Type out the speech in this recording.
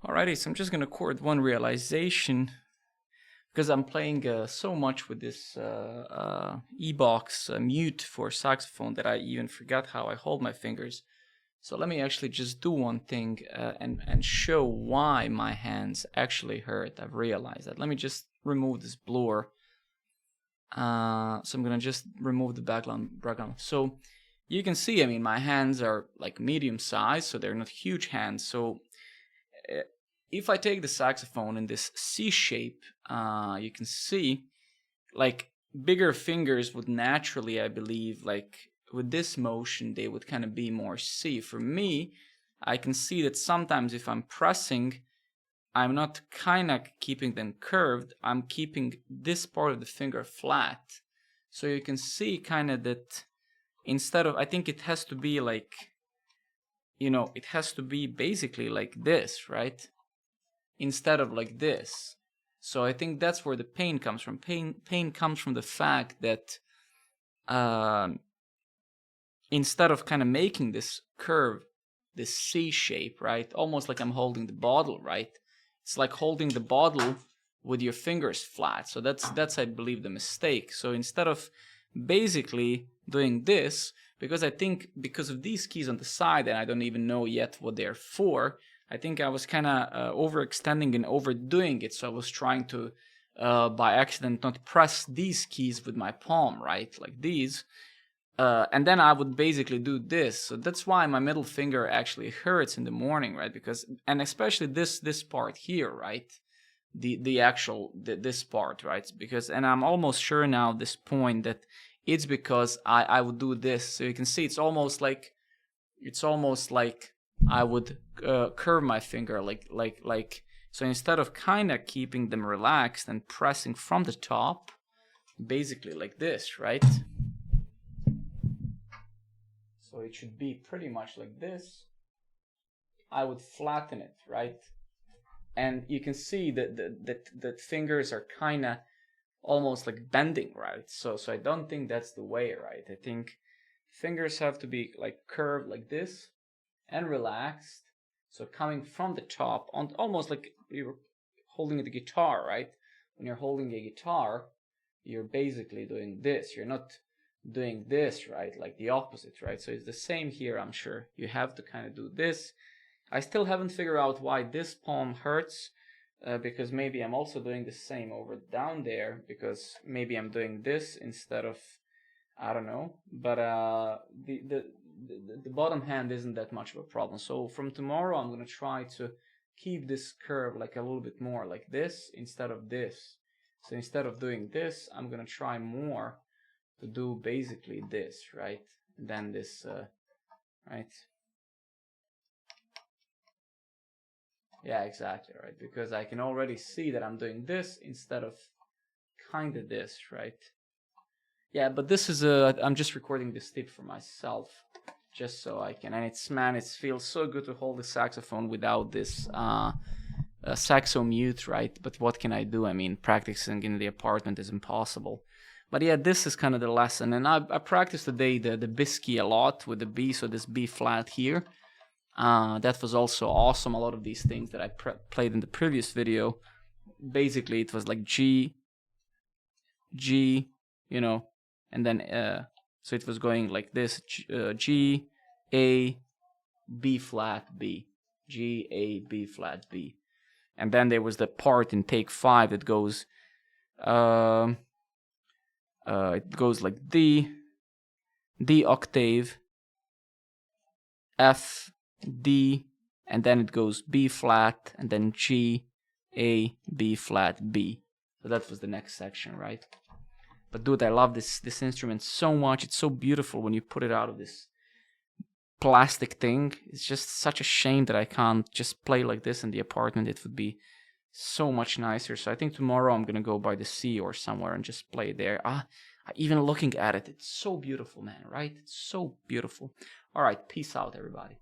Alrighty, so I'm just gonna chord one realization because I'm playing so much with this E-Box mute for saxophone that I even forgot how I hold my fingers. So let me actually just do one thing and show why my hands actually hurt. I've realized that. Let me just remove this blur. So I'm gonna just remove the background. So you can see, I mean, my hands are like medium size, so they're not huge hands. So if I take the saxophone in this C shape, you can see like bigger fingers would naturally, I believe, like with this motion, they would kind of be more C. For me, I can see that sometimes if I'm pressing, I'm not kind of keeping them curved, I'm keeping this part of the finger flat. So you can see kind of that instead of, I think it has to be like, you know, it has to be basically like this, right? Instead of like this. So I think that's where the pain comes from. Pain comes from the fact that instead of kind of making this curve, this C shape, right? Almost like I'm holding the bottle, right? It's like holding the bottle with your fingers flat. So that's I believe the mistake. So instead of basically doing this, because I think because of these keys on the side, and I don't even know yet what they're for, I think I was kind of overextending and overdoing it. So I was trying to, by accident, not press these keys with my palm, right? Like these. And then I would basically do this. So that's why my middle finger actually hurts in the morning, right? Because, and especially this part here, right? This part, right? Because, and I'm almost sure now at this point that it's because I would do this. So you can see it's almost like I would curve my finger like so instead of kind of keeping them relaxed and pressing from the top, basically like this, right? So it should be pretty much like this. I would flatten it, right? And you can see that the fingers are kind of almost like bending, right? So I don't think that's the way, right? I think fingers have to be like curved like this and relaxed. So coming from the top, on almost like you're holding the guitar, right? When you're holding a guitar, you're basically doing this. You're not doing this, right? Like the opposite, right? So it's the same here, I'm sure. You have to kind of do this. I still haven't figured out why this palm hurts, because maybe I'm also doing the same over down there, because maybe I'm doing this instead of, I don't know. But the bottom hand isn't that much of a problem. So from tomorrow, I'm going to try to keep this curve like a little bit more like this instead of this. So instead of doing this, I'm going to try more to do basically this, right? And then this, right? Yeah, exactly, right? Because I can already see that I'm doing this instead of kind of this, right? Yeah, but this is I'm just recording this tip for myself, just so I can, and it feels so good to hold the saxophone without this saxo mute, right? But what can I do? I mean, practicing in the apartment is impossible. But yeah, this is kind of the lesson, and I practiced today the bis key a lot with the B, so this B flat here. That was also awesome. A lot of these things that I played in the previous video, basically it was like G, you know, and then so it was going like this: G, A, B flat, B, G, A, B flat, B, and then there was the part in take 5 that goes, it goes like D octave, F, D, and then it goes B flat, and then G, A, B flat, B. So that was the next section, right? But dude, I love this instrument so much. It's so beautiful when you put it out of this plastic thing. It's just such a shame that I can't just play like this in the apartment. It would be so much nicer. So I think tomorrow I'm gonna go by the sea or somewhere and just play there. Even looking at it, it's so beautiful, man, right? It's so beautiful. All right, peace out, everybody.